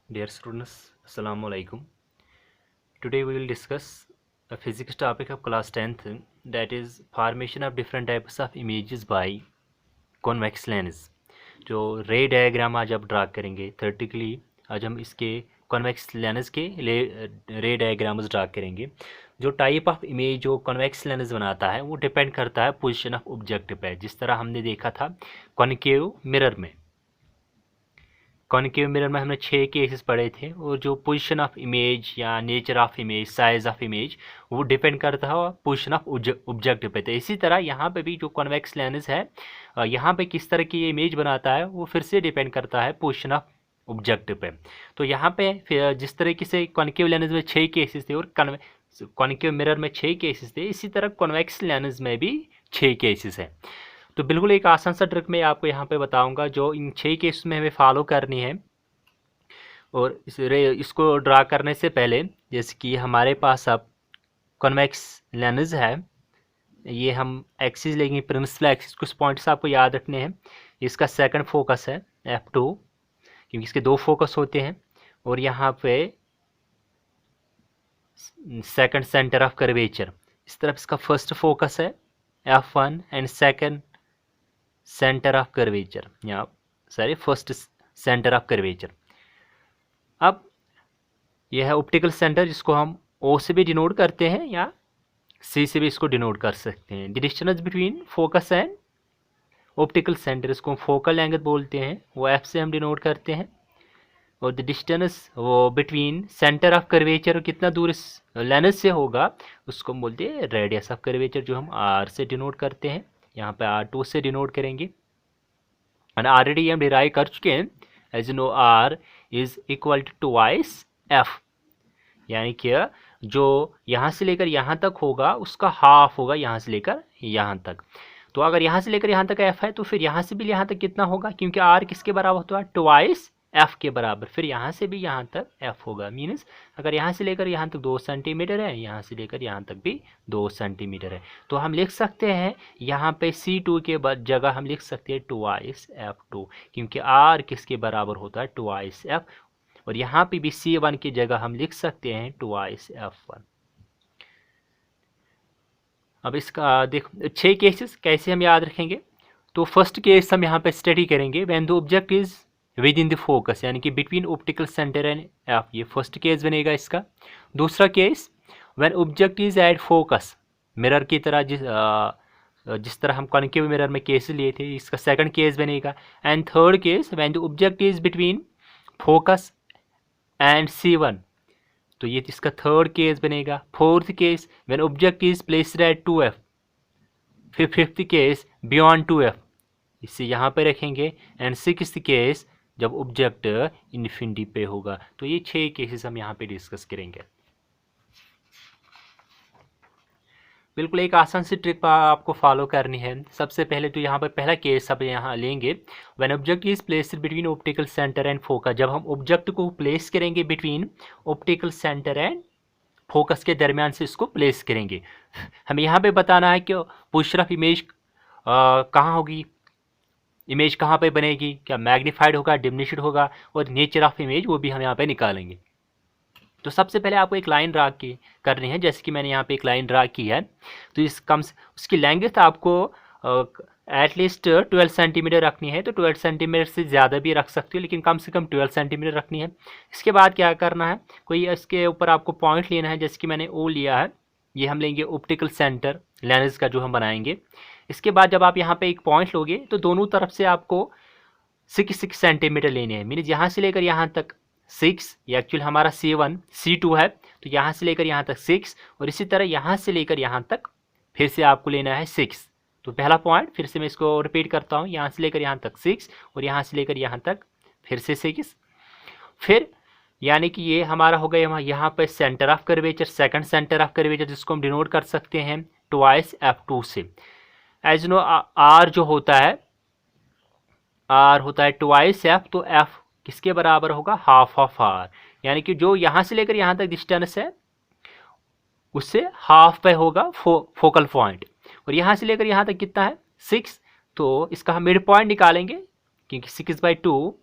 Dear students, Assalamu alaikum. Today we will discuss a physics topic of class 10th, that is formation of different types of images by convex lens. जो रे diagram आज आप draw करेंगे theoretically, आज हम इसके convex lens के रे डायग्राम्स ड्रा करेंगे। जो टाइप ऑफ इमेज जो कॉन्वेक्स लेंस बनाता है वो डिपेंड करता है पोजीशन ऑफ ऑब्जेक्ट पे, जिस तरह हमने देखा था कॉनकेव मिरर में। कॉनकेव मिरर में हमने 6 केसेस पढ़े थे, और जो पोजीशन ऑफ इमेज या nature of image, size of image, वो डिपेंड करता है पोजीशन ऑफ ऑब्जेक्ट पे। तो इसी तरह यहाँ पे भी जो कॉन्वेक्स लेंस है, यहाँ पे किस तरह की इमेज बनाता है वो फिर से डिपेंड करता है पोजीशन ऑफ ऑब्जेक्ट पे। तो यहाँ पे फिर जिस तरीके से कॉनकेव लेंस में 6 केसेस थे और कॉनकेव मिरर में 6 केसेस थे, इसी तरह कॉन्वेक्स लेंस में भी 6 केसेस हैं। तो बिल्कुल एक आसान सा ट्रिक मैं आपको यहाँ पे बताऊंगा जो इन 6 केस में हमें फॉलो करनी है। और इसको ड्रा करने से पहले, जैसे कि हमारे पास अब कॉन्वेक्स लेंस है, ये हम एक्सिस लेंगे, प्रिंसिपल एक्सिस, कुछ पॉइंट्स आपको याद रखने हैं। इसका सेकंड फोकस है F2, क्योंकि इसके 2 फोकस होते हैं। और यहाँ पे सेकंड सेंटर ऑफ कर्वेचर, इस तरफ इसका फर्स्ट फोकस है F1 and second centre of curvature, यहाँ sorry first centre of curvature. अब यह है ऑप्टिकल सेंटर, जिसको हम O से भी डिनोट करते हैं या C से भी इसको डिनोट कर सकते हैं। The distance between focus and optical centre, इसको फोकल लेंथ बोलते हैं, वो F से हम डिनोट करते हैं। और द डिस्टेंस वो बिटवीन सेंटर ऑफ कर्वेचर, कितना दूर इस लेंस से होगा, उसको हम बोलते हैं रेडियस ऑफ कर्वेचर, जो हम R से डिनोट करते हैं। यहाँ पे R2 से डिनोट करेंगे। एंड ऑलरेडी हम डिराइव कर चुके हैं, as know R is equal to twice F, यानी कि जो यहाँ से लेकर यहाँ तक होगा उसका हाफ होगा यहाँ से लेकर यहाँ तक। तो अगर यहाँ से लेकर यहाँ तक F है, तो फिर यहाँ से भी यहाँ तक कितना होगा, क्योंकि R किसके बराबर होता है, ट्वाइस F के बराबर। फिर यहाँ से भी यहाँ तक F होगा, मीन्स अगर यहाँ से लेकर यहाँ तक 2 सेंटीमीटर है, यहाँ से लेकर यहाँ तक भी 2 सेंटीमीटर है। तो हम लिख सकते हैं यहाँ पे C2 के जगह हम लिख सकते हैं ट्वाइस F2, क्योंकि R किसके बराबर होता है, ट्वाइस F। और यहाँ पे भी C1 की जगह हम लिख सकते हैं ट्वाइस F1। अब इसका देखो 6 केसेस कैसे हम याद रखेंगे। तो फर्स्ट केस हम यहाँ पे स्टडी करेंगे, when the object is with in the focus, यानी कि between optical centre and F, ये फर्स्ट केस बनेगा इसका। दूसरा case, when object is at focus, mirror की तरह, जिस तरह हम कॉनकेव मिरर में केस लिए थे, इसका सेकंड केस बनेगा। And third case, when the object is between focus and C1, तो ये इसका थर्ड केस बनेगा। Fourth case, when object is placed at 2F। फिर फिफ्थ केस, बियॉन्ड 2F, इसे यहाँ पे रखेंगे। एंड सिक्स्थ केस, जब ऑब्जेक्ट इन्फिनिटी पे होगा। तो ये 6 केसेस हम यहाँ पे डिस्कस करेंगे। बिल्कुल एक आसान सी ट्रिक आपको फॉलो करनी है। सबसे पहले तो यहाँ पर पहला केस अब यहाँ लेंगे, when object is placed between optical centre and focus, जब हम ऑब्जेक्ट को प्लेस करेंगे between optical centre and focus के दरमियान से इसको प्लेस करेंगे। हमें यहाँ पे बताना है कि पोजीशन ऑफ इमेज कहाँ होगी, इमेज कहाँ पे बनेगी, क्या मैग्नीफाइड होगा, डिमिनिश्ड होगा, और नेचर ऑफ इमेज वो भी हम यहाँ पे निकालेंगे। तो सबसे पहले आपको एक लाइन ड्रा की करनी है, जैसे कि मैंने यहाँ पे एक लाइन ड्रा की है। तो इस उसकी लेंथ आपको एटलीस्ट 12 सेंटीमीटर रखनी है। तो 12 सेंटीमीटर से ज़्यादा भी रख सकते हो, लेकिन कम से कम 12 सेंटीमीटर रखनी है। इसके बाद क्या करना है, कोई इसके ऊपर आपको पॉइंट लेना है, जैसे कि मैंने O लिया है, ये हम लेंगे ऑप्टिकल सेंटर लेंस का जो हम बनाएंगे। इसके बाद जब आप यहाँ पे एक पॉइंट लोगे, तो दोनों तरफ से आपको 6 सेंटीमीटर लेने हैं, मीन्स यहाँ से लेकर यहाँ तक 6, ये एक्चुअल हमारा C1 C2 है, तो यहाँ से लेकर यहाँ तक 6, और इसी तरह यहाँ से लेकर यहाँ तक फिर से आपको लेना है 6। तो पहला पॉइंट, फिर से मैं इसको रिपीट करता हूँ, यहाँ से लेकर यहाँ तक 6, और यहाँ से लेकर यहाँ तक फिर से 6। फिर यानी कि ये हमारा हो गया यहाँ पर centre of curvature, second centre of curvature, जिसको हम डिनोट कर सकते हैं ट्वाइस F2 से। एज नो R जो होता है, R होता है ट्वाइस F, तो F किसके बराबर होगा, हाफ ऑफ R, यानी कि जो यहाँ से लेकर यहाँ तक डिस्टेंस है उससे हाफ पे होगा फोकल पॉइंट। और यहाँ से लेकर यहाँ तक कितना है, 6, तो इसका हम मिड पॉइंट निकालेंगे, क्योंकि 6/2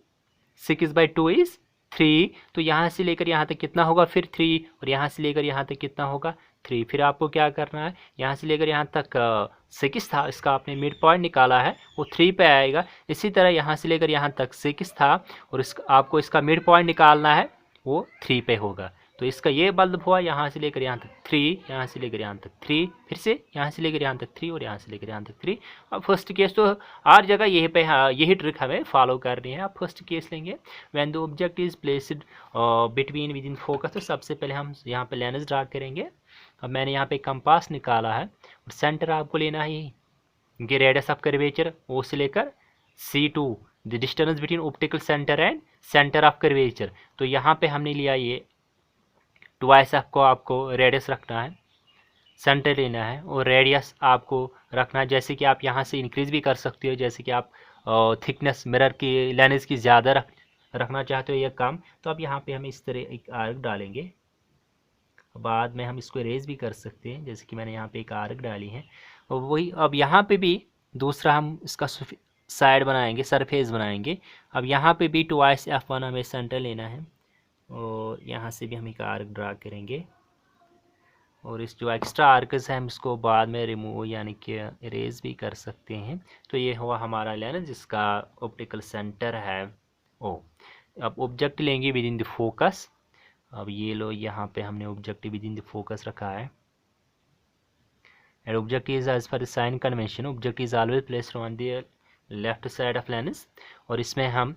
इज 3, तो यहाँ से लेकर यहाँ तक कितना होगा फिर 3, और यहाँ से लेकर यहाँ तक कितना होगा 3। फिर आपको क्या करना है, यहाँ से लेकर यहाँ तक 6 था, इसका आपने मिड पॉइंट निकाला है वो 3 पे आएगा। इसी तरह यहाँ से लेकर यहाँ तक 6 था और आपको इसका मिड पॉइंट निकालना है वो 3 पे होगा। तो इसका ये बल्ब हुआ यहाँ से लेकर यहाँ तक 3, यहाँ से लेकर यहाँ तक 3, फिर से यहाँ से लेकर यहाँ तक 3 और यहाँ से लेकर यहाँ तक 3। अब फर्स्ट केस तो हर जगह यही पे यही ट्रिक हमें फॉलो करनी है। अब फर्स्ट केस लेंगे, when the object is placed between with in focus. तो सबसे पहले हम यहाँ पे लेंस ड्रा करेंगे। अब मैंने यहाँ पे कंपास निकाला है और सेंटर आपको लेना है इनके रेडियस ऑफ कर्वेचर ओ से लेकर C2, the distance between optical centre and centre of curvature. तो यहाँ पे हमने लिया ये ट्वाइस आपको रेडियस रखना है, सेंटर लेना है और रेडियस आपको रखना है। जैसे कि आप यहाँ से इंक्रीज भी कर सकते हो, जैसे कि आप थिकनेस मिरर की लेंस की ज़्यादा रखना चाहते हो या कम, तो अब यहाँ पे हम इस तरह एक आर्क डालेंगे। बाद में हम इसको इरेज भी कर सकते हैं, जैसे कि मैंने यहाँ पे एक आर्क डाली है। और वही अब यहाँ पे भी दूसरा हम इसका साइड बनाएंगे, सरफेस बनाएंगे। अब यहाँ पे भी ट्वाइस F1 हमें सेंटर लेना है और यहाँ से भी हम एक आर्क ड्रा करेंगे। और इस जो एक्स्ट्रा आर्कस है हम इसको बाद में रिमूव यानी कि इरेज भी कर सकते हैं। तो ये हुआ हमारा लेंस जिसका ऑप्टिकल सेंटर है ओ। अब ऑब्जेक्ट लेंगे विद इन द फोकस। अब ये लो, यहाँ पे हमने object within the focus रखा है। And object is as per the sign convention, object is always placed on the left side of lens. और इसमें हम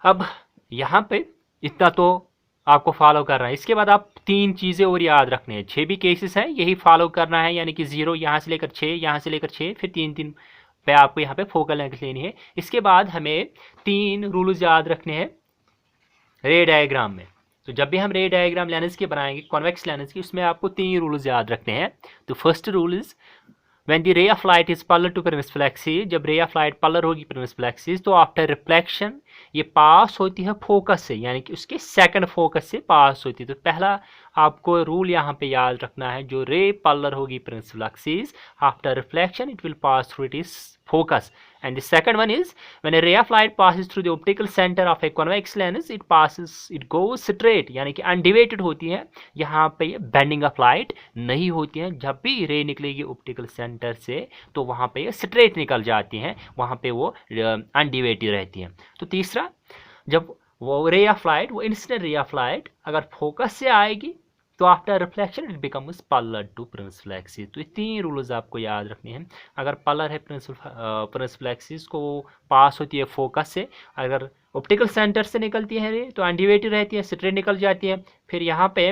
अब यहाँ पे इतना तो आपको फॉलो करना है। इसके बाद आप 3 चीज़ें और याद रखने हैं। 6 भी केसेस हैं, यही फॉलो करना है, यानी कि 0 यहाँ से लेकर 6, यहाँ से लेकर 6, फिर 3 पे आपको यहाँ पे फोकल लेंथ लेनी है। इसके बाद हमें 3 रूल्स याद रखने हैं रे डायग्राम में। तो जब भी हम रे डायग्राम लेंस के बनाएंगे, कॉन्वेक्स लेंस की, उसमें आपको 3 रूल्स याद रखने हैं। तो first rule is when the ray of light is parallel to principal axis, जब रे ऑफ लाइट पैरेलल होगी प्रिंसिपल एक्सिस, तो आफ्टर रिफ्लेक्शन ये पास होती है फोकस से, यानी कि उसके सेकंड फोकस से पास होती है। तो पहला आपको रूल यहाँ पे याद रखना है, जो रे पैरेलल होगी principal axis, after reflection it will pass through it focus. And the second one is when a ray of light passes through the optical center of a convex lens, it goes straight, यानी कि undeviated होती है। यहाँ पे bending of light नहीं होती है। जब भी रे निकलेगी ऑप्टिकल सेंटर से तो वहाँ पे स्ट्रेट निकल जाती हैं, वहाँ पे वो अनडिवेटेड रहती हैं। तो तीसरा, जब वो रे ऑफ लाइट, वो इंसिडेंट रे ऑफ लाइट अगर फोकस से आएगी तो after reflection it becomes parallel to principal axis. तो ये 3 रूल्स आपको याद रखने हैं। अगर पैरेलल है प्रिंसिपल एक्सिस को पास होती है फोकस से, अगर ऑप्टिकल सेंटर से निकलती है रे तो अनडिवेटेड रहती है, स्ट्रेट निकल जाती है। फिर यहाँ पे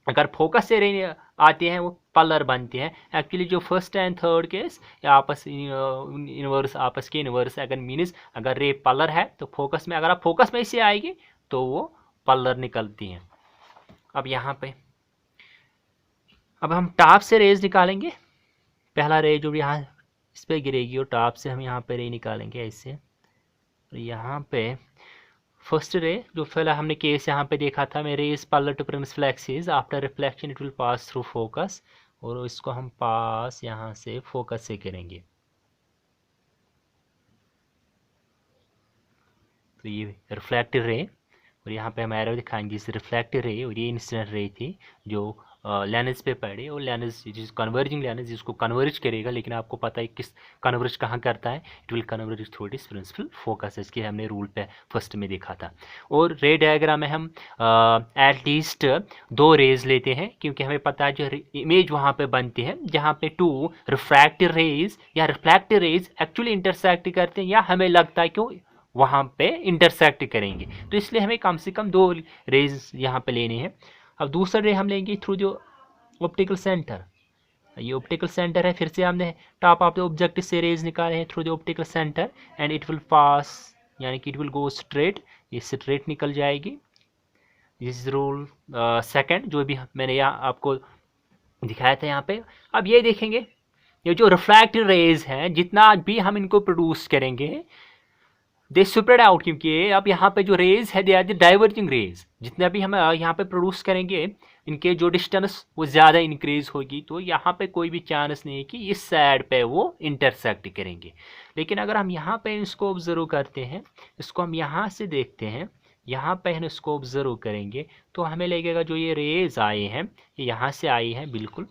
अगर फोकस से रे आती हैं वो पैरेलल बनती हैं। एक्चुअली जो फर्स्ट एंड थर्ड केस या आपस इनवर्स, आपस के इनवर्स, अगर मीन्स अगर रे पैरेलल है तो फोकस में, अगर आप फोकस में इसे आएगी तो वो पैरेलल निकलती हैं। अब यहाँ पे अब हम टॉप से रेज निकालेंगे। पहला रे जो यहाँ इस पर गिरेगी और टॉप से हम यहाँ पे रे निकालेंगे ऐसे। और यहाँ पे फर्स्ट रे जो पहला हमने केस यहाँ पे देखा था, मेरे इस parallel to principal axis, after reflection it will pass through focus, और इसको हम पास यहाँ से फोकस से करेंगे। तो ये रिफ्लेक्टेड रे, और यहाँ पे हम एरो दिखाएंगे इस रिफ्लेक्टेड रे, और ये इंसिडेंट रे थी जो लेंस पे पड़े। और लेंस जिस कन्वर्जिंग लेंस जिसको कन्वर्ज करेगा, लेकिन आपको पता है किस कन्वर्ज कहाँ करता है, it will converge through its principal focus, इसके हमने रूल पे फर्स्ट में देखा था। और रे डायग्राम में हम एटलीस्ट 2 रेज लेते हैं, क्योंकि हमें पता है जो इमेज वहाँ पे बनती है जहाँ पे 2 रिफ्रैक्टेड रेज या रिफ्लेक्टेड रेज एक्चुअली इंटरसेक्ट करते हैं, या हमें लगता है क्यों वहाँ पे इंटरसेक्ट करेंगे, तो इसलिए हमें कम से कम 2 रेज यहाँ पे लेने हैं। अब दूसरा रे हम लेंगे थ्रू जो ऑप्टिकल सेंटर, ये ऑप्टिकल सेंटर है, फिर से हमने टॉप ऑफ द ऑब्जेक्ट से रेज निकाले हैं through the optical centre, and it will पास, यानी कि इट विल गो स्ट्रेट, ये स्ट्रेट निकल जाएगी। दिस इज रूल सेकंड, जो भी मैंने यहाँ आपको दिखाया था यहाँ पे। अब ये देखेंगे, ये जो रिफ्लेक्टेड रेज हैं जितना भी हम इनको प्रोड्यूस करेंगे दे स्प्रेड आउट, क्योंकि अब यहाँ पे जो रेज है they are the diverging rays, जितने भी हम यहाँ पे प्रोड्यूस करेंगे इनके जो डिस्टेंस वो ज़्यादा इंक्रीज होगी, तो यहाँ पे कोई भी चांस नहीं है कि इस साइड पे वो इंटरसेक्ट करेंगे। लेकिन अगर हम यहाँ पे इसको ऑब्जर्व करते हैं, इसको हम यहाँ से देखते हैं, यहाँ पे हम इसको ऑब्जर्व करेंगे तो हमें लगेगा जो ये रेज आए हैं ये यहाँ से आई हैं बिल्कुल,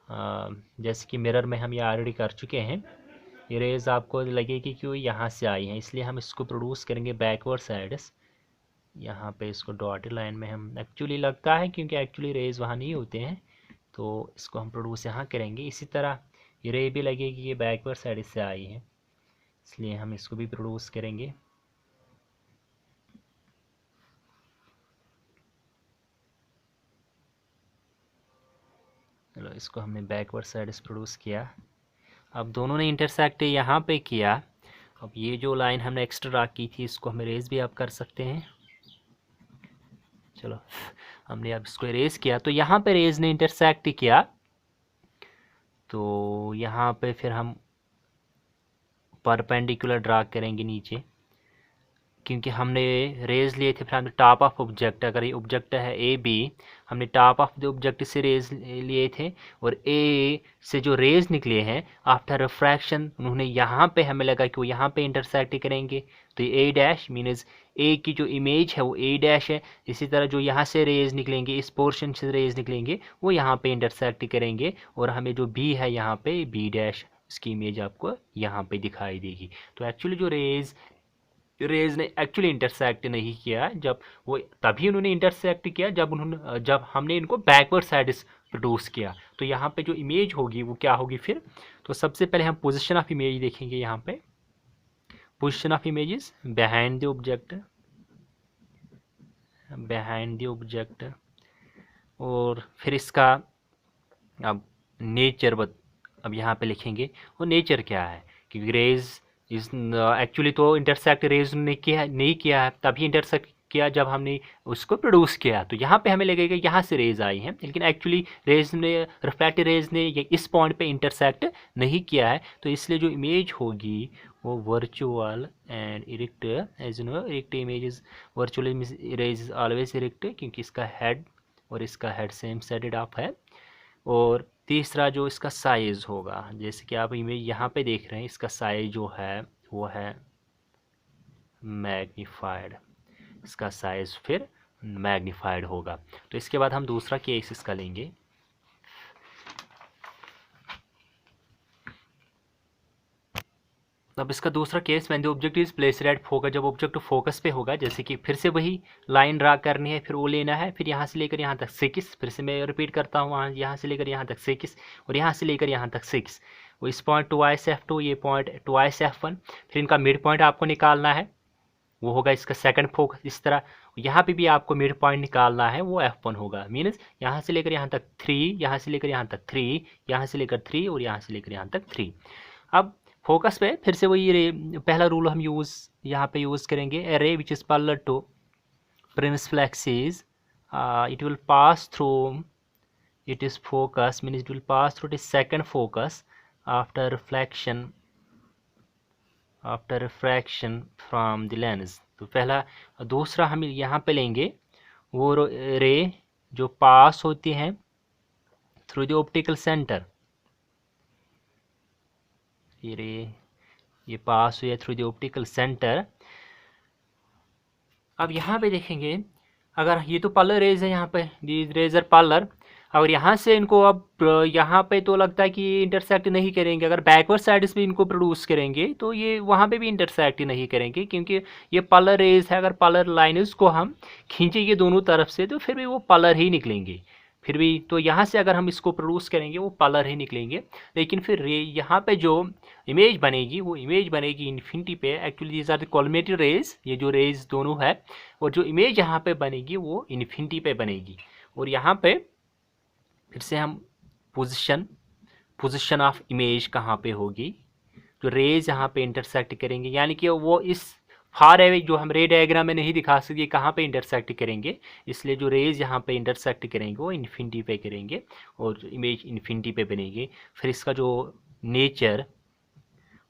जैसे कि मिरर में हम ये ऑलरेडी कर चुके हैं। ये रेज आपको लगेगी कि वो यहाँ से आई हैं, इसलिए हम इसको प्रोड्यूस करेंगे बैकवर्ड साइड्स। यहाँ पे इसको डॉटेड लाइन में हम एक्चुअली लगता है क्योंकि एक्चुअली रेज वहाँ नहीं होते हैं, तो इसको हम प्रोड्यूस यहाँ करेंगे। इसी तरह ये रे भी लगेगी ये बैकवर्ड साइड से आई है, इसलिए हम इसको भी प्रोड्यूस करेंगे। चलो इसको हमने बैकवर्ड साइड से प्रोड्यूस किया। अब दोनों ने इंटरसेक्ट यहाँ पे किया। अब ये जो लाइन हमने एक्स्ट्रा की थी इसको हम इरेज भी आप कर सकते हैं। चलो हमने अब इसको इरेज किया तो यहाँ पे रेज ने इंटरसेक्ट किया, तो यहाँ पे फिर हम परपेंडिकुलर ड्रा करेंगे नीचे, क्योंकि हमने रेज लिए थे from the top of object. अगर ये ऑब्जेक्ट है ए बी, हमने टॉप ऑफ द ऑब्जेक्ट से रेज लिए थे और ए से जो रेज निकले हैं आफ्टर रिफ्रैक्शन उन्होंने यहाँ पे हमें लगा कि वो यहाँ पे इंटरसेक्ट करेंगे, तो ये ए डैश मीन्स ए की जो इमेज है वो ए डैश है। इसी तरह जो यहाँ से रेज निकलेंगे, इस पोर्शन से रेज निकलेंगे वो यहाँ पे इंटरसेक्ट करेंगे और हमें जो बी है यहाँ पे बी डैश इसकी इमेज आपको यहाँ पे दिखाई देगी। तो एक्चुअली जो रेज ने एक्चुअली इंटरसेक्ट नहीं किया, जब वो तभी उन्होंने इंटरसेक्ट किया जब हमने इनको बैकवर्ड साइड प्रोड्यूस किया। तो यहाँ पे जो इमेज होगी वो क्या होगी फिर, तो सबसे पहले हम पोजीशन ऑफ इमेज देखेंगे। यहाँ पे position of image is behind the object, और फिर इसका अब नेचर अब यहाँ पे लिखेंगे वो नेचर क्या है, क्योंकि रेज इस एक्चुअली तो इंटरसेक्ट रेज ने नहीं किया है, तभी इंटरसेक्ट किया जब हमने उसको प्रोड्यूस किया। तो यहाँ पे हमें लगेगा यहाँ से रेज आई हैं, लेकिन एक्चुअली रेज ने रिफ्लेक्टेड रेज ने इस पॉइंट पे इंटरसेक्ट नहीं किया है। तो इसलिए जो इमेज होगी वो virtual and erect, as you know erect image is virtual rays is always erect, क्योंकि इसका हेड और इसका हेड सेम साइडेड ऑफ है। और तीसरा जो इसका साइज़ होगा, जैसे कि आप इमेज यहाँ पे देख रहे हैं, इसका साइज जो है वो है मैग्नीफाइड, इसका साइज़ फिर मैग्नीफाइड होगा। तो इसके बाद हम दूसरा केस इसका लेंगे। अब इसका दूसरा case when the object is placed at focus, जब ऑब्जेक्ट फोकस पे होगा, जैसे कि फिर से वही लाइन ड्रा करनी है, फिर वो लेना है, फिर यहाँ से लेकर यहाँ तक 6, फिर से मैं रिपीट करता हूँ, यहाँ से लेकर यहाँ तक 6 और यहाँ से लेकर यहाँ तक 6। वो इस पॉइंट ट्वाइस F2, ये पॉइंट ट्वाइस F1, फिर इनका मिड पॉइंट आपको निकालना है, वो होगा इसका सेकंड फोकस। इस तरह यहाँ पे भी आपको मिड पॉइंट निकालना है, वो F1 होगा। मीन्स यहाँ से लेकर यहाँ तक 3, यहाँ से लेकर यहाँ तक 3, यहाँ से लेकर 3 और यहाँ से लेकर यहाँ तक 3। अब फोकस पे फिर से वही पहला रूल हम यहाँ पे यूज़ करेंगे। A ray which is parallel to principal axis, it will pass through it is focus, mean it will pass through the second focus after refraction from the lens. तो पहला, दूसरा हम यहाँ पे लेंगे वो रे जो पास होती हैं थ्रू द ऑप्टिकल सेंटर, ये पास हुआ थ्रू द ऑप्टिकल सेंटर। अब यहाँ पे देखेंगे, अगर ये तो पार्लर रेज है, यहाँ पे दीज रेजर पार्लर, अगर यहाँ से इनको अब यहाँ पे तो लगता है कि इंटरसेक्ट नहीं करेंगे। अगर बैकवर्ड साइड से इनको प्रोड्यूस करेंगे तो ये वहाँ पे भी इंटरसेक्ट नहीं करेंगे, क्योंकि ये पार्लर रेज है। अगर पार्लर लाइन्स को हम खींचेंगे दोनों तरफ से तो फिर भी वो पार्लर ही निकलेंगे, फिर भी तो यहाँ से अगर हम इसको प्रोड्यूस करेंगे वो पार्लर ही निकलेंगे। लेकिन फिर यहाँ पे जो इमेज बनेगी वो इमेज बनेगी इन्फिनिटी पे। Actually these are the collimated rays, ये जो रेज दोनों है, और जो इमेज यहाँ पे बनेगी वो इन्फिनिटी पे बनेगी। और यहाँ पे फिर से हम पोजिशन ऑफ इमेज कहाँ पे होगी, जो रेज यहाँ पे इंटरसेक्ट करेंगे, यानी कि वो इस फार एवे जो हम रे डायग्राम में नहीं दिखा सकते कहाँ पे इंटरसेक्ट करेंगे, इसलिए जो रेज यहाँ पे इंटरसेक्ट करेंगे वो इन्फिनिटी पे करेंगे और इमेज इन्फिनिटी पे बनेगी। फिर इसका जो नेचर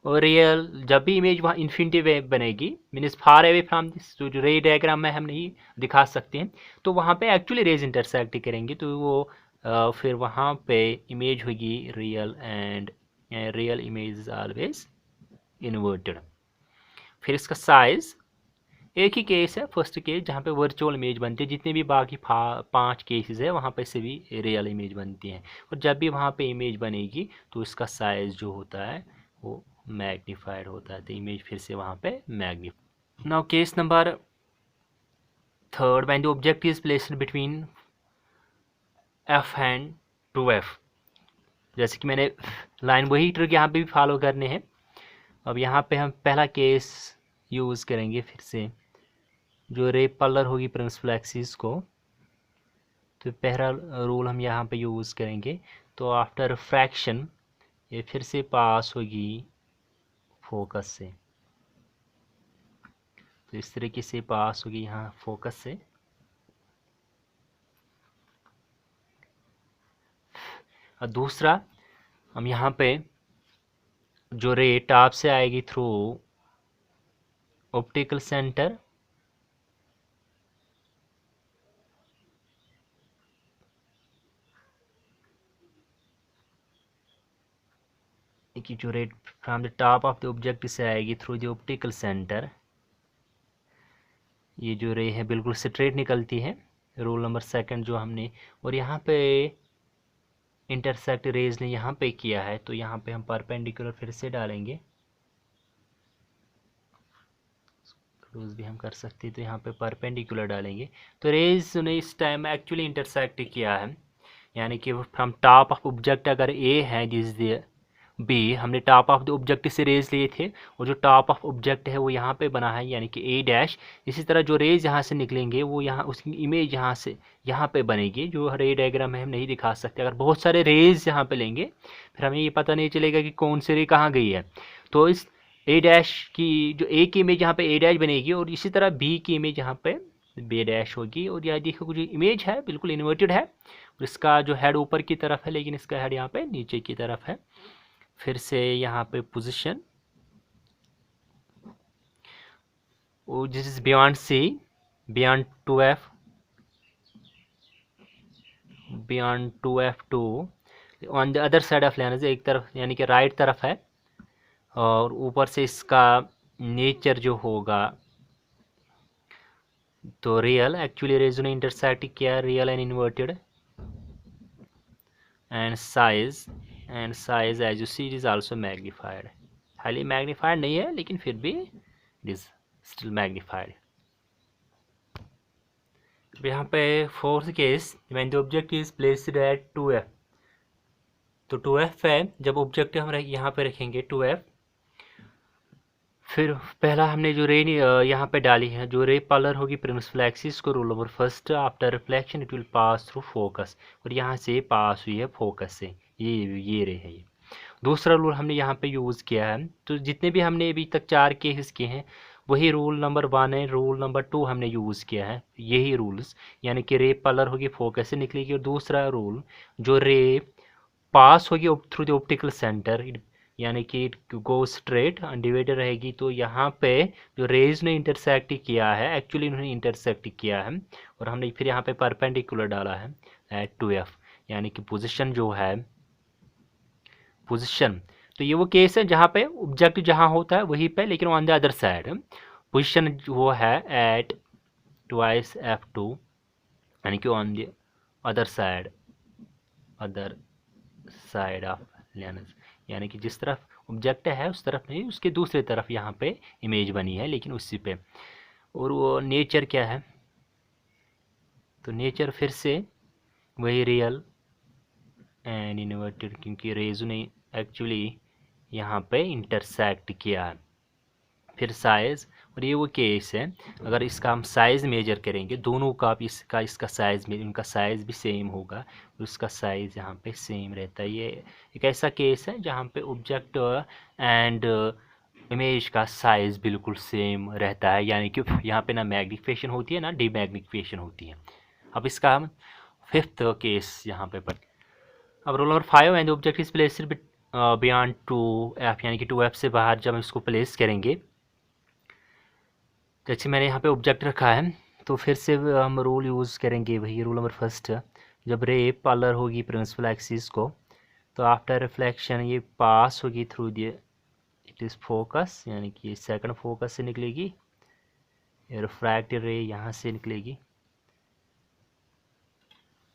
और रियल, जब भी इमेज वहाँ इन्फिनिटी पे बनेगी, means far away from this, जो रे डायग्राम में हम नहीं दिखा सकते हैं, तो वहाँ पे एक्चुअली रेज इंटरसेक्ट करेंगे, तो वो फिर वहाँ पे इमेज होगी real, and real image is always inverted. फिर इसका साइज, एक ही केस है फर्स्ट केस जहाँ पे वर्चुअल इमेज बनती है, जितने भी बाकी 5 केसेस है वहाँ पे से भी रियल इमेज बनती हैं। और जब भी वहाँ पे इमेज बनेगी तो इसका साइज़ जो होता है वो मैग्नीफाइड होता है, तो इमेज फिर से वहाँ पे magnified. Now case number third, when the object is placed between F and 2f। जैसे कि मैंने लाइन वही ट्रिक यहाँ पे भी फॉलो करने हैं। अब यहाँ पे हम पहला केस यूज़ करेंगे फिर से, जो रेपलर होगी प्रिंसिपल एक्सिस को, तो पहला रूल हम यहाँ पे यूज़ करेंगे। तो आफ्टर रिफ्रैक्शन ये फिर से पास होगी फोकस से, तो इस तरीके से पास होगी यहाँ फोकस से। और दूसरा, हम यहाँ पे जो रे टॉप से आएगी थ्रू ऑप्टिकल सेंटर, कि जो रे from the top of the object से आएगी थ्रू द ऑप्टिकल सेंटर, ये जो रे है बिल्कुल स्ट्रेट निकलती है, रूल नंबर सेकंड जो हमने। और यहाँ पे इंटरसेक्ट रेज ने यहाँ पे किया है, तो यहाँ पे हम परपेंडिकुलर फिर से डालेंगे, क्लोज भी हम कर सकते हैं, तो यहाँ पे परपेंडिकुलर डालेंगे। तो रेज ने इस टाइम एक्चुअली इंटरसेक्ट किया है, यानी कि फ्रॉम टॉप ऑफ ऑब्जेक्ट अगर ए है जिस बी, हमने टॉप ऑफ द ऑब्जेक्ट से रेज लिए थे, और जो टॉप ऑफ ऑब्जेक्ट है वो यहाँ पे बना है यानी कि ए डैश। इसी तरह जो रेज यहाँ से निकलेंगे वो यहाँ उसकी इमेज यहाँ से यहाँ पे बनेगी, जो रे डायग्राम है हम नहीं दिखा सकते। अगर बहुत सारे रेज यहाँ पे लेंगे फिर हमें ये पता नहीं चलेगा कि कौन सी रे कहाँ गई है। तो इस ए डैश की जो ए की इमेज यहाँ पे ए डैश बनेगी, और इसी तरह बी की इमेज यहाँ पे बी डैश होगी। और यह देखो जो इमेज है बिल्कुल इन्वर्टेड है, और इसका जो हेड ऊपर की तरफ है लेकिन इसका हेड यहाँ पे नीचे की तरफ है। फिर से यहाँ पे position this is beyond C, beyond 2f, beyond 2f2 on the other side of lens, एक तरफ यानी कि राइट तरफ है। और ऊपर से इसका नेचर जो होगा तो रियल, एक्चुअली रेज़ ने इंटरसेक्ट किया real and inverted. And size as you see it is also magnified, highly magnified नहीं है लेकिन फिर भी इट इज स्टिल मैग्नीफाइड। यहाँ पे fourth case, when the object is placed at 2f, तो 2f है जब ऑब्जेक्ट हम यहाँ पे रखेंगे 2f। फिर पहला हमने जो रे यहाँ पे डाली है, जो रे पॉलर होगी प्रिंसिपल एक्सिस को, rule number first, after reflection it will pass through focus, और यहाँ से पास हुई है फोकस से, ये रे है ये। दूसरा रूल हमने यहाँ पे यूज़ किया है। तो जितने भी हमने अभी तक 4 केसेस किए हैं वही रूल नंबर 1 है, रूल नंबर 2 हमने यूज़ किया है, यही रूल्स, यानी कि रे पॉलर होगी फोकस से निकलेगी। और दूसरा रूल, जो रे पास होगी थ्रू द ऑप्टिकल सेंटर, यानी कि गो स्ट्रेट अनडिवाइडेड रहेगी। तो यहाँ पे जो रेज ने इंटरसेक्ट किया है, एक्चुअली उन्होंने इंटरसेक्ट किया है, और हमने फिर यहाँ पे परपेंडिकुलर डाला है एट 2f, यानी कि पोजीशन जो है पोजीशन। तो ये वो केस है जहाँ पे ऑब्जेक्ट जहाँ होता है वहीं पे, लेकिन on the other side position वो है एट ट्वाइस f2, यानी कि on the other side of lens, यानी कि जिस तरफ ऑब्जेक्ट है उस तरफ नहीं, उसके दूसरे तरफ यहाँ पे इमेज बनी है लेकिन उसी पे। और वो नेचर क्या है, तो नेचर फिर से वही रियल एंड इन्वर्टेड, क्योंकि रेज ने एक्चुअली यहाँ पे इंटरसेक्ट किया है। फिर साइज़, और ये वो केस है अगर इसका हम साइज़ मेजर करेंगे दोनों का, इसका साइज़ में इनका साइज़ भी सेम होगा, और उसका साइज़ यहाँ पे सेम रहता है। ये एक ऐसा केस है जहाँ पे ऑब्जेक्ट एंड इमेज का साइज़ बिल्कुल सेम रहता है, यानी कि यहाँ पे ना मैग्निफिकेशन होती है ना डीमैग्निफिकेशन होती है। अब इसका हम फिफ्थ केस यहाँ पे पढ़। अब rule number 5, and object is placed beyond 2f, यानी कि 2f से बाहर जब हम इसको प्लेस करेंगे, जैसे मैंने यहाँ पे ऑब्जेक्ट रखा है, तो फिर से हम रूल यूज़ करेंगे वही रूल नंबर फर्स्ट, जब रे पॉलर होगी प्रिंसिपल एक्सिस को, तो आफ्टर रिफ्लेक्शन ये पास होगी through the it is focus, यानी कि सेकंड फोकस से निकलेगी, रिफ्रैक्टेड रे यहाँ से निकलेगी।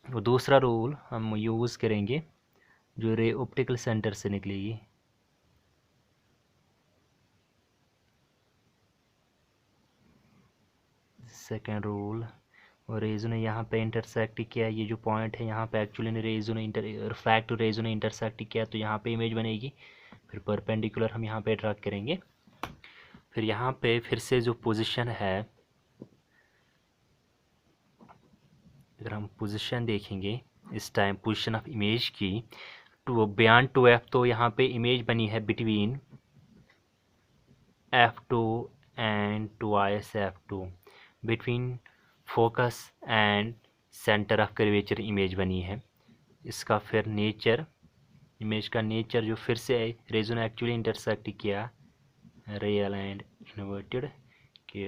और दूसरा रूल हम यूज़ करेंगे जो रे ऑप्टिकल सेंटर से निकलेगी। सेकेंड रूल, और रेज़ो ने यहाँ पे इंटरसेक्ट किया, ये जो पॉइंट है यहाँ पे एक्चुअली रेज़ो ने रिफ्रैक्ट रेज़ो ने इंटरसेक्ट किया तो यहाँ पे इमेज बनेगी। फिर परपेंडिकुलर हम यहाँ पे ड्रा करेंगे। फिर यहाँ पे फिर से जो पोजीशन है, अगर हम पोजीशन देखेंगे इस टाइम पोजीशन ऑफ इमेज की टू बियॉन्ड 2f, तो यहाँ पे इमेज बनी है between f2 and twice f2, between focus and centre of curvature image बनी है। इसका फिर नेचर, इमेज का नेचर जो फिर से रेज़ो ने एक्चुअली इंटरसेक्ट किया रियल एंड इन्वर्टेड, कि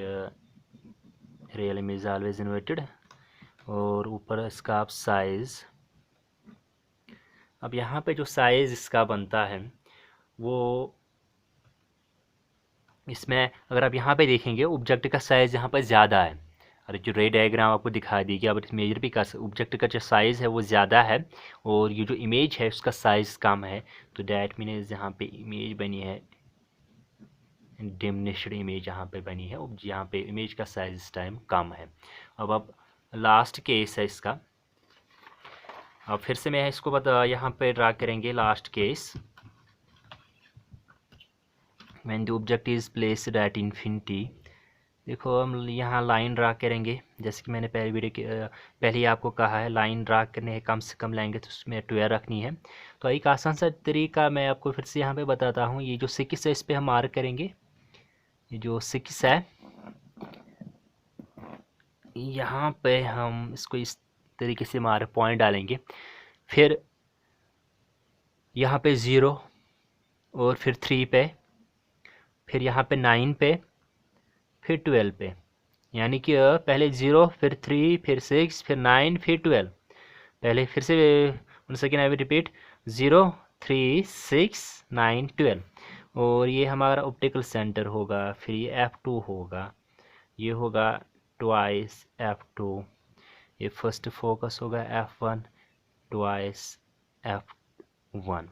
रियल इमेज ऑलवेज इन्वर्टेड। और ऊपर इसका आप साइज़, अब यहाँ पे जो साइज़ इसका बनता है वो इसमें अगर आप यहाँ पे देखेंगे ऑब्जेक्ट का साइज़ यहाँ पर ज़्यादा है, और जो रे डायग्राम आपको दिखा दी कि अब मेजर भी कर ऑब्जेक्ट का जो साइज़ है वो ज़्यादा है और ये जो इमेज है उसका साइज़ कम है, तो डैट मीन्स यहाँ पे इमेज बनी है डिमिनिश्ड इमेज यहाँ पे बनी है, और यहाँ पे इमेज का साइज इस टाइम कम है। अब लास्ट केस है इसका, अब फिर से मैं इसको बता यहाँ पे ड्रा करेंगे last case. When the object is placed at infinity, देखो हम यहाँ लाइन ड्रा करेंगे, जैसे कि मैंने पहले ही आपको कहा है लाइन ड्रा करने कम से कम लेंगे तो उसमें 12 रखनी है। तो एक आसान सा तरीका मैं आपको फिर से यहाँ पे बताता हूँ। ये जो 6 है इस पर हम मार्क करेंगे, ये जो 6 है यहाँ पे हम इसको इस तरीके से मार पॉइंट डालेंगे, फिर यहाँ पे 0 और फिर 3 पे, फिर यहाँ पे 9 पे, फिर 12 पे, यानी कि पहले 0 फिर 3 फिर 6 फिर 9 फिर 12। पहले फिर से one second I will repeat, 0 3 6 9 12, और ये हमारा ऑप्टिकल सेंटर होगा। फिर ये f2 होगा, ये होगा ट्वाइस f2, ये फर्स्ट फोकस होगा f1 ट्वाइस f1।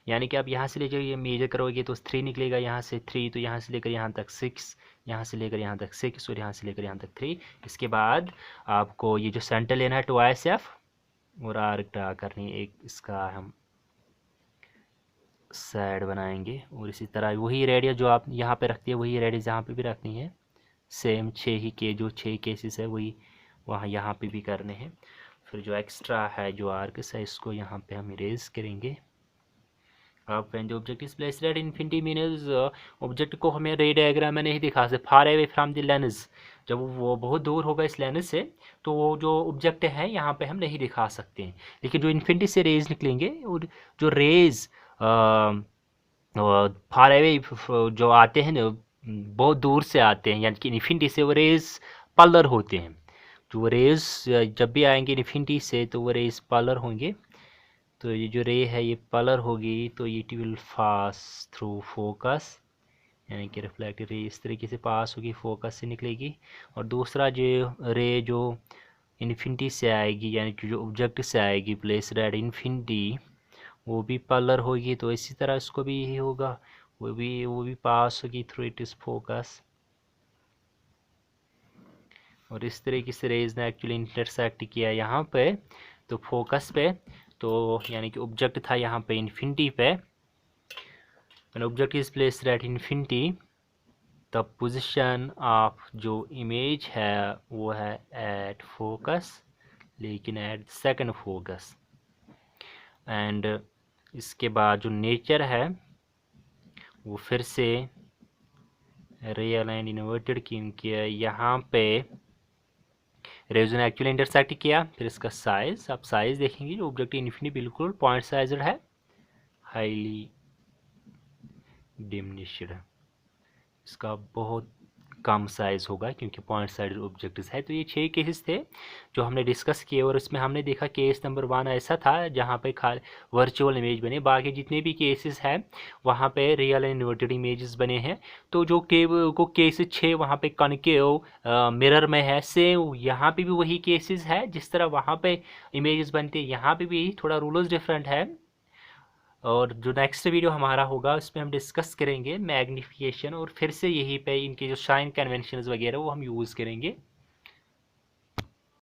यानी कि आप यहाँ से लेकर ये मेजर करोगे तो 3 निकलेगा, यहाँ से 3, तो यहाँ से लेकर यहाँ तक 6, यहाँ से लेकर यहाँ तक 6 और यहाँ से लेकर यहाँ तक 3। इसके बाद आपको ये जो सेंटर लेना है ट्वाइस f और आर्क ड्रा करनी है एक, इसका हम साइड बनाएंगे, और इसी तरह वही रेडियस जो आप यहाँ पे रखती है वही रेडियस यहाँ पे भी रखनी है। सेम 6 केसेस है वही वहाँ यहाँ पे भी करने हैं। फिर जो एक्स्ट्रा है जो आर्क्स है इसको यहाँ पे हम इरेज करेंगे। अब when the object is placed at infinity means object को हमें रे डायग्राम में नहीं दिखा सकते, far away from the lens, जब वो बहुत दूर होगा इस लेंस से तो वो जो ऑब्जेक्ट है यहाँ पे हम नहीं दिखा सकते हैं। लेकिन जो इन्फिनिटी से रेज निकलेंगे और जो रेज फार अवे जो आते हैं ना बहुत दूर से आते हैं, यानी कि इन्फिनिटी से वो रेज पलर होते हैं। जो वो रेज जब भी आएंगे इन्फिनिटी से तो वो रेज पलर होंगे, तो ये जो रे है ये पलर होगी, तो it will pass through focus, यानी कि रिफ्लेक्टेड रे इस तरीके से पास होगी, फोकस से निकलेगी। और दूसरा जो रे जो इन्फिनिटी से आएगी, यानी कि जो ऑब्जेक्ट से आएगी प्लेस्ड एट इन्फिनिटी, वो भी पलर होगी, तो इसी तरह इसको भी यही होगा, वो भी पास होगी थ्रू इट इज फोकस। और इस तरीके से रेज ने एक्चुअली इंटरसेक्ट किया यहाँ पे तो फोकस पे, तो यानी कि ऑब्जेक्ट था यहाँ पे इन्फिनिटी पे। When object is placed at infinity the position of जो इमेज है वो है एट फोकस, लेकिन एट सेकंड फोकस। एंड इसके बाद जो नेचर है वो फिर से रियल एंड इन्वर्टेड क्योंकि यहाँ पे रेज़ो ने एक्चुअली इंटरसेक्ट किया। फिर इसका साइज, आप साइज देखेंगे जो ऑब्जेक्ट इन्फिनिटी बिल्कुल पॉइंट साइज्ड है, हाईली डिमिनिश्ड, इसका बहुत कम साइज़ होगा क्योंकि पॉइंट साइड ऑब्जेक्ट्स है। तो ये 6 केसेस थे जो हमने डिस्कस किए और इसमें हमने देखा केस नंबर 1 ऐसा था जहाँ पे खाली वर्चुअल इमेज बने, बाकी जितने भी केसेस हैं वहाँ पे रियल एंड इन्वर्टेड इमेजेस बने हैं। तो जो केसेस 6 वहाँ पे कॉन्केव मिरर में है, सेम यहाँ पे भी वही केसेस है जिस तरह वहाँ पे इमेजेस बनते हैं, यहाँ पे भी थोड़ा रूल्स डिफरेंट है। और जो नेक्स्ट वीडियो हमारा होगा उसमें हम डिस्कस करेंगे मैग्नीफिकेशन और फिर से यहीं पे इनके जो साइन कन्वेंशंस वगैरह वो हम यूज़ करेंगे।